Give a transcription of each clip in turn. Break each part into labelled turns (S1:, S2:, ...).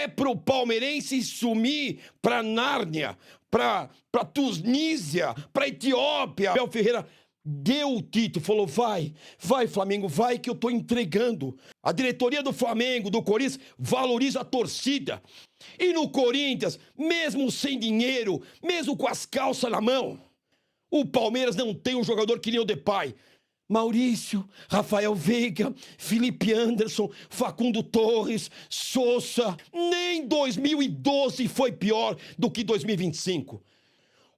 S1: É pro palmeirense sumir pra Nárnia, pra Tunísia, pra Etiópia. Abel Ferreira deu o título, falou, vai Flamengo, vai que eu tô entregando. A diretoria do Flamengo, do Corinthians, valoriza a torcida. E no Corinthians, mesmo sem dinheiro, mesmo com as calças na mão, o Palmeiras não tem um jogador que nem o Depay. Maurício, Rafael Veiga, Felipe Anderson, Facundo Torres, Sousa. Nem 2012 foi pior do que 2025.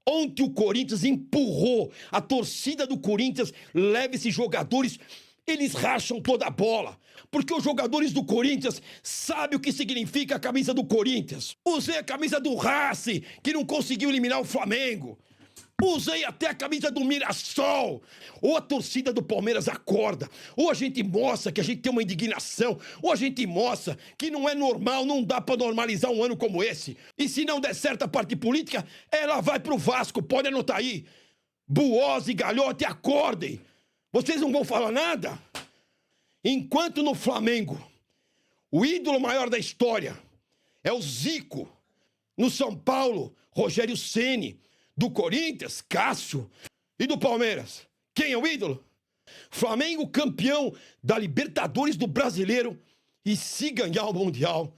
S1: Ontem o Corinthians empurrou, a torcida do Corinthians leva esses jogadores, eles racham toda a bola. Porque os jogadores do Corinthians sabem o que significa a camisa do Corinthians. Usei a camisa do Racing, que não conseguiu eliminar o Flamengo. Usei até a camisa do Mirassol. Ou a torcida do Palmeiras acorda, ou a gente mostra que a gente tem uma indignação, ou a gente mostra que não é normal, não dá pra normalizar um ano como esse. E se não der certo a parte política, ela vai pro Vasco, pode anotar aí. Buosi e Galhote, acordem. Vocês não vão falar nada? Enquanto no Flamengo, o ídolo maior da história é o Zico. No São Paulo, Rogério Ceni. Do Corinthians, Cássio. E do Palmeiras, quem é o ídolo? Flamengo campeão da Libertadores do Brasileiro. E se ganhar o Mundial...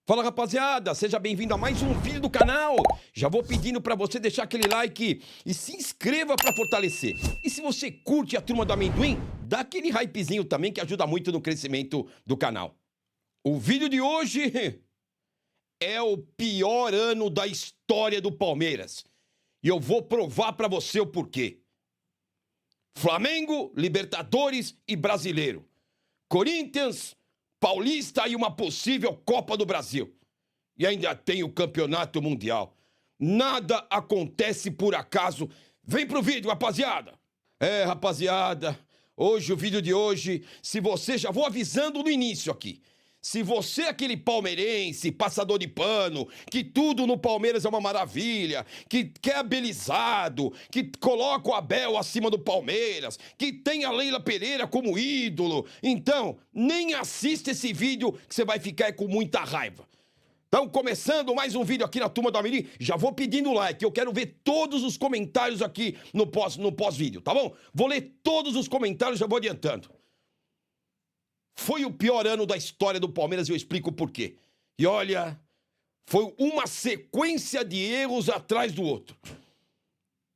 S1: Fala, rapaziada, seja bem-vindo a mais um vídeo do canal. Já vou pedindo pra você deixar aquele like e se inscreva pra fortalecer. E se você curte a Turma do Amendoim, dá aquele hypezinho também que ajuda muito no crescimento do canal. O vídeo de hoje é o pior ano da história do Palmeiras. E eu vou provar pra você o porquê. Flamengo, Libertadores e Brasileiro. Corinthians, Paulista e uma possível Copa do Brasil. E ainda tem o Campeonato Mundial. Nada acontece por acaso. Vem pro vídeo, rapaziada. Rapaziada, hoje, o vídeo de hoje, se você, já vou avisando no início aqui. Se você é aquele palmeirense, passador de pano, que tudo no Palmeiras é uma maravilha, que é abelizado, que coloca o Abel acima do Palmeiras, que tem a Leila Pereira como ídolo, então nem assista esse vídeo que você vai ficar com muita raiva. Então, começando mais um vídeo aqui na Turma do Amendoim, já vou pedindo like, eu quero ver todos os comentários aqui no pós-vídeo, tá bom? Vou ler todos os comentários, já vou adiantando. Foi o pior ano da história do Palmeiras e eu explico por quê. E olha, foi uma sequência de erros atrás do outro.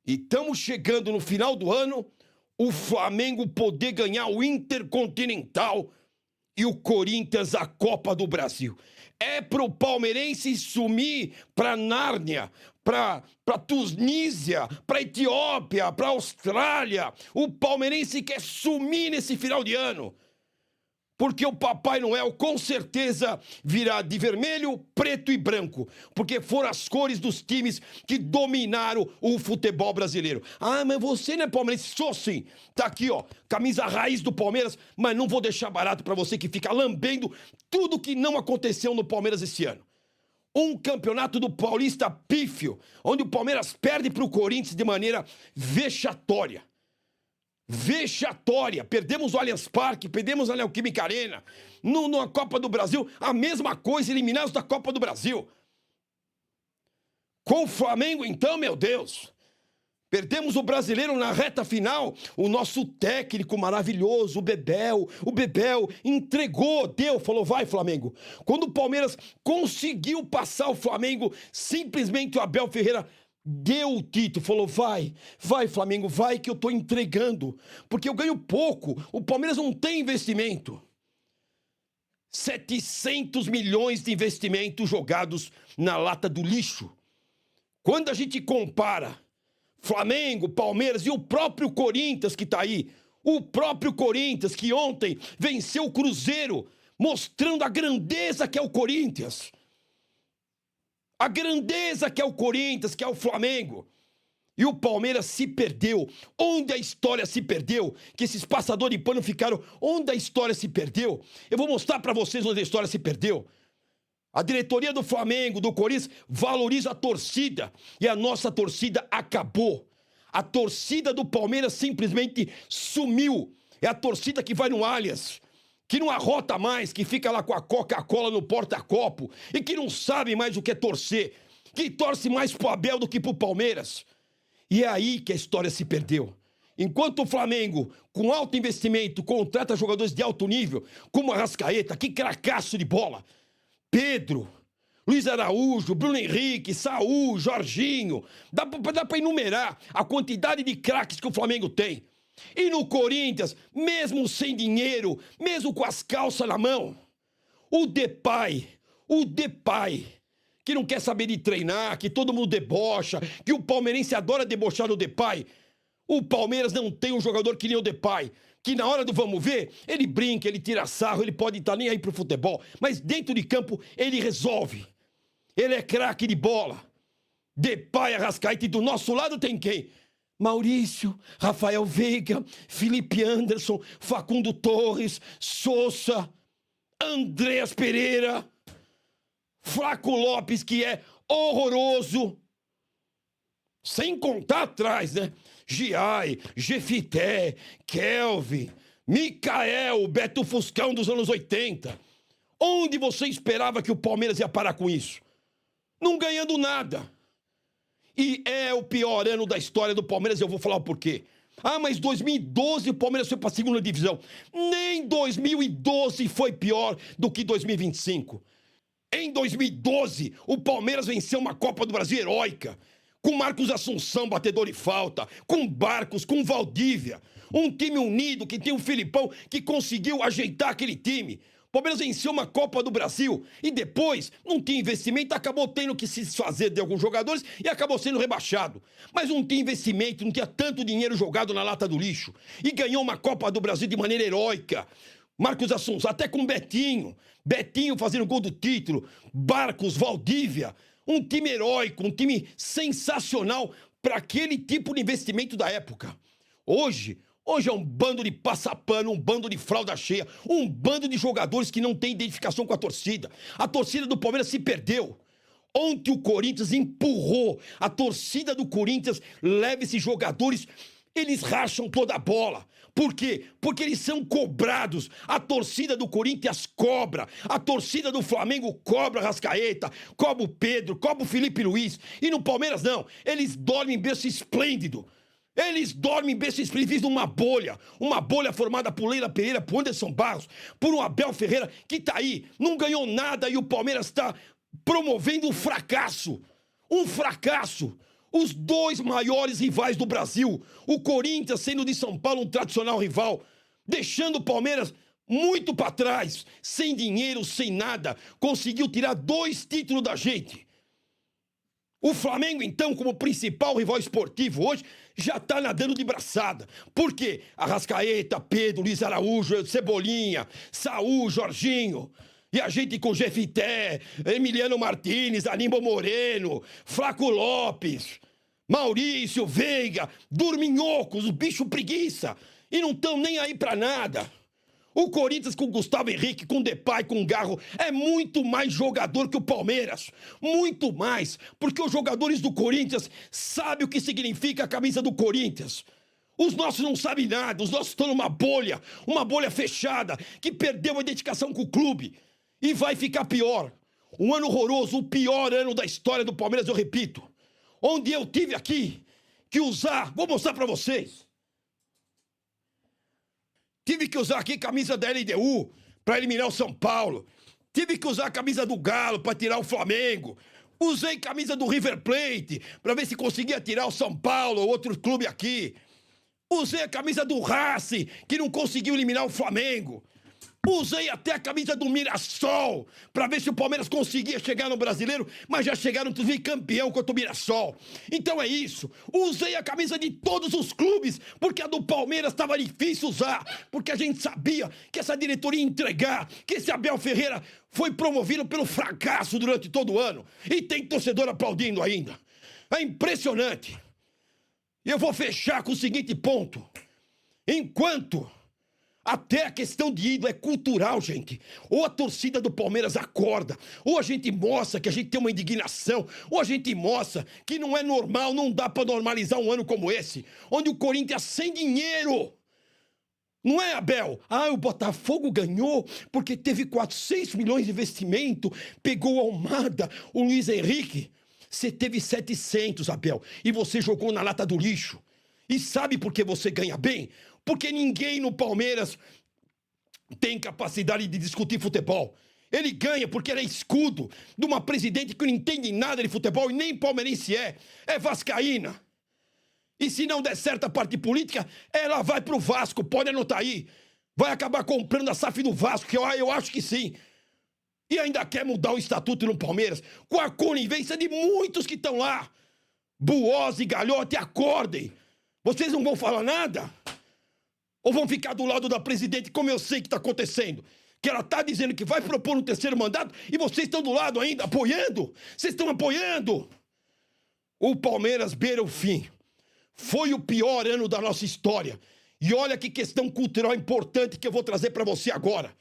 S1: E estamos chegando no final do ano, o Flamengo poder ganhar o Intercontinental e o Corinthians a Copa do Brasil. É pro palmeirense sumir pra Nárnia, pra Tunísia, pra Etiópia, pra Austrália. O palmeirense quer sumir nesse final de ano. Porque o Papai Noel, com certeza, virá de vermelho, preto e branco. Porque foram as cores dos times que dominaram o futebol brasileiro. Ah, mas você não é palmeirense? Sou sim. Tá aqui, ó, camisa raiz do Palmeiras. Mas não vou deixar barato pra você que fica lambendo tudo que não aconteceu no Palmeiras esse ano. Um campeonato do Paulista pífio, onde o Palmeiras perde pro Corinthians de maneira vexatória. Vexatória, perdemos o Allianz Parque, perdemos a Neoquímica Arena, na Copa do Brasil, a mesma coisa, eliminados da Copa do Brasil. Com o Flamengo, então, meu Deus, perdemos o Brasileiro na reta final, o nosso técnico maravilhoso, o Bebel entregou, falou, vai Flamengo. Quando o Palmeiras conseguiu passar o Flamengo, simplesmente o Abel Ferreira deu o título, falou, vai Flamengo, vai que eu tô entregando, porque eu ganho pouco, o Palmeiras não tem investimento. 700 milhões de investimentos jogados na lata do lixo. Quando a gente compara Flamengo, Palmeiras e o próprio Corinthians que tá aí, o próprio Corinthians que ontem venceu o Cruzeiro, mostrando a grandeza que é o Corinthians. A grandeza que é o Corinthians, que é o Flamengo. E o Palmeiras se perdeu. Onde a história se perdeu? Que esses passadores de pano ficaram. Onde a história se perdeu? Eu vou mostrar pra vocês onde a história se perdeu. A diretoria do Flamengo, do Corinthians, valoriza a torcida. E a nossa torcida acabou. A torcida do Palmeiras simplesmente sumiu. É a torcida que vai no Allianz, que não arrota mais, que fica lá com a Coca-Cola no porta-copo e que não sabe mais o que é torcer, que torce mais pro Abel do que pro Palmeiras. E é aí que a história se perdeu. Enquanto o Flamengo, com alto investimento, contrata jogadores de alto nível, como Arrascaeta, que cracaço de bola, Pedro, Luiz Araújo, Bruno Henrique, Saúl, Jorginho, dá pra enumerar a quantidade de craques que o Flamengo tem. E no Corinthians, mesmo sem dinheiro, mesmo com as calças na mão, o Depay, que não quer saber de treinar, que todo mundo debocha, que o palmeirense adora debochar do Depay. O Palmeiras não tem um jogador que nem o Depay, que na hora do vamos ver, ele brinca, ele tira sarro, ele pode estar nem aí pro futebol, mas dentro de campo ele resolve. Ele é craque de bola. Depay, Arrascaeta, e do nosso lado tem quem? Maurício, Rafael Veiga, Felipe Anderson, Facundo Torres, Sousa, Andreas Pereira, Flaco Lopes, que é horroroso. Sem contar atrás, né? Giai, Jefité, Kelvin, Micael, Beto Fuscão dos anos 80. Onde você esperava que o Palmeiras ia parar com isso? Não ganhando nada. E é o pior ano da história do Palmeiras, eu vou falar o porquê. Ah, mas 2012 o Palmeiras foi para a segunda divisão. Nem 2012 foi pior do que 2025. Em 2012, o Palmeiras venceu uma Copa do Brasil heróica, com Marcos Assunção, batedor de falta, com Barcos, com Valdívia. Um time unido que tem o Filipão que conseguiu ajeitar aquele time. O Palmeiras venceu uma Copa do Brasil e depois não tinha investimento, acabou tendo que se desfazer de alguns jogadores e acabou sendo rebaixado. Mas não tinha investimento, não tinha tanto dinheiro jogado na lata do lixo. E ganhou uma Copa do Brasil de maneira heróica. Marcos Assunção, até com Betinho. Betinho fazendo gol do título. Barcos, Valdívia. Um time heróico, um time sensacional para aquele tipo de investimento da época. Hoje é um bando de passapano, um bando de fralda cheia, um bando de jogadores que não tem identificação com a torcida. A torcida do Palmeiras se perdeu. Ontem o Corinthians empurrou. A torcida do Corinthians leva esses jogadores, eles racham toda a bola. Por quê? Porque eles são cobrados. A torcida do Corinthians cobra. A torcida do Flamengo cobra Arrascaeta, cobra o Pedro, cobra o Felipe Luiz. E no Palmeiras não. Eles dormem em berço esplêndido. Eles dormem em berço esplêndido numa bolha. Uma bolha formada por Leila Pereira, por Anderson Barros, por um Abel Ferreira que tá aí. Não ganhou nada e o Palmeiras está promovendo um fracasso. Um fracasso. Os dois maiores rivais do Brasil, o Corinthians sendo de São Paulo um tradicional rival, deixando o Palmeiras muito para trás, sem dinheiro, sem nada, conseguiu tirar 2 títulos da gente. O Flamengo, então, como principal rival esportivo hoje, já tá nadando de braçada. Por quê? Arrascaeta, Pedro, Luiz Araújo, Cebolinha, Saúl, Jorginho. E a gente com Jefité, Emiliano Martínez, Aníbal Moreno, Flaco Lopes, Maurício, Veiga, dorminhocos, os bichos preguiça. E não estão nem aí pra nada. O Corinthians com Gustavo Henrique, com Depay, com Garro, é muito mais jogador que o Palmeiras. Muito mais. Porque os jogadores do Corinthians sabem o que significa a camisa do Corinthians. Os nossos não sabem nada. Os nossos estão numa bolha fechada, que perdeu a identificação com o clube. E vai ficar pior. Um ano horroroso, o pior ano da história do Palmeiras, eu repito. Onde eu tive aqui que usar, vou mostrar pra vocês. Tive que usar aqui camisa da LDU pra eliminar o São Paulo. Tive que usar a camisa do Galo pra tirar o Flamengo. Usei camisa do River Plate pra ver se conseguia tirar o São Paulo ou outro clube aqui. Usei a camisa do Racing, que não conseguiu eliminar o Flamengo. Usei até a camisa do Mirassol pra ver se o Palmeiras conseguia chegar no Brasileiro, mas já chegaram no campeão contra o Mirassol. Então é isso. Usei a camisa de todos os clubes, porque a do Palmeiras estava difícil usar, porque a gente sabia que essa diretoria ia entregar, que esse Abel Ferreira foi promovido pelo fracasso durante todo o ano. E tem torcedor aplaudindo ainda. É impressionante. E eu vou fechar com o seguinte ponto. Enquanto Até a questão de ídolo é cultural, gente. Ou a torcida do Palmeiras acorda, ou a gente mostra que a gente tem uma indignação, ou a gente mostra que não é normal, não dá pra normalizar um ano como esse, onde o Corinthians sem dinheiro. Não é, Abel? Ah, o Botafogo ganhou porque teve 400 milhões de investimento, pegou o Almada, o Luiz Henrique. Você teve 700, Abel, e você jogou na lata do lixo. E sabe por que você ganha bem? Porque ninguém no Palmeiras tem capacidade de discutir futebol. Ele ganha porque ele é escudo de uma presidente que não entende nada de futebol e nem palmeirense é vascaína. E se não der certo a parte política, ela vai pro Vasco, pode anotar aí. Vai acabar comprando a SAF do Vasco, que eu acho que sim. E ainda quer mudar o estatuto no Palmeiras, com a conivência de muitos que estão lá. Buosi e Galhote, acordem. Vocês não vão falar nada? Ou vão ficar do lado da presidente, como eu sei que está acontecendo? Que ela está dizendo que vai propor um terceiro mandato e vocês estão do lado ainda, apoiando? Vocês estão apoiando? O Palmeiras beira o fim. Foi o pior ano da nossa história. E olha que questão cultural importante que eu vou trazer para você agora.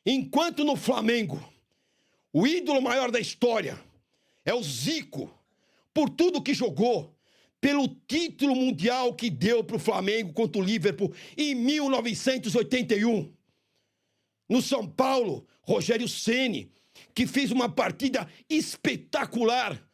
S1: Enquanto no Flamengo, o ídolo maior da história é o Zico, por tudo que jogou, pelo título mundial que deu para o Flamengo contra o Liverpool em 1981. No São Paulo, Rogério Ceni, que fez uma partida espetacular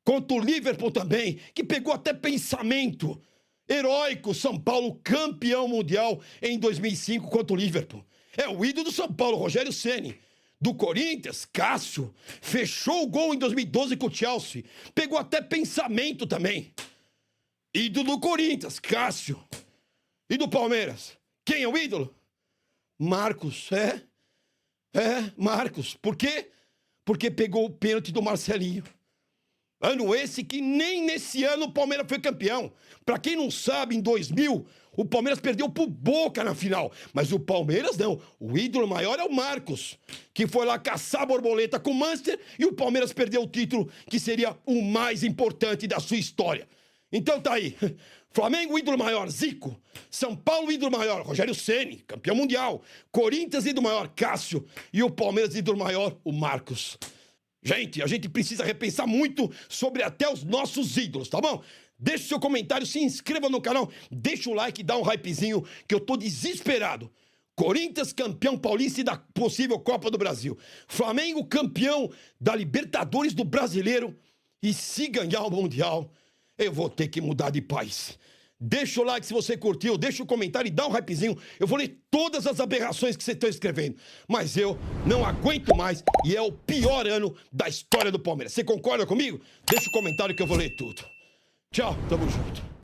S1: contra o Liverpool também, que pegou até pensamento. Heróico, São Paulo campeão mundial em 2005 contra o Liverpool. É o ídolo do São Paulo, Rogério Ceni. Do Corinthians, Cássio, fechou o gol em 2012 com o Chelsea. Pegou até pensamento também. Ídolo do Corinthians, Cássio. E do Palmeiras? Quem é o ídolo? Marcos, Marcos. Por quê? Porque pegou o pênalti do Marcelinho. Ano esse que nem nesse ano o Palmeiras foi campeão. Pra quem não sabe, em 2000, o Palmeiras perdeu pro Boca na final. Mas o Palmeiras não. O ídolo maior é o Marcos, que foi lá caçar a borboleta com o Manchester e o Palmeiras perdeu o título que seria o mais importante da sua história. Então tá aí. Flamengo, ídolo maior, Zico. São Paulo, ídolo maior, Rogério Ceni, campeão mundial. Corinthians, ídolo maior, Cássio. E o Palmeiras, ídolo maior, o Marcos. Gente, a gente precisa repensar muito sobre até os nossos ídolos, tá bom? Deixa o seu comentário, se inscreva no canal, deixa o like, dá um hypezinho, que eu tô desesperado. Corinthians campeão paulista e da possível Copa do Brasil. Flamengo campeão da Libertadores do Brasileiro. E se ganhar o Mundial, eu vou ter que mudar de país. Deixa o like se você curtiu, deixa o comentário e dá um hypezinho. Eu vou ler todas as aberrações que vocês estão escrevendo. Mas eu não aguento mais e é o pior ano da história do Palmeiras. Você concorda comigo? Deixa o comentário que eu vou ler tudo. Tchau, tamo junto.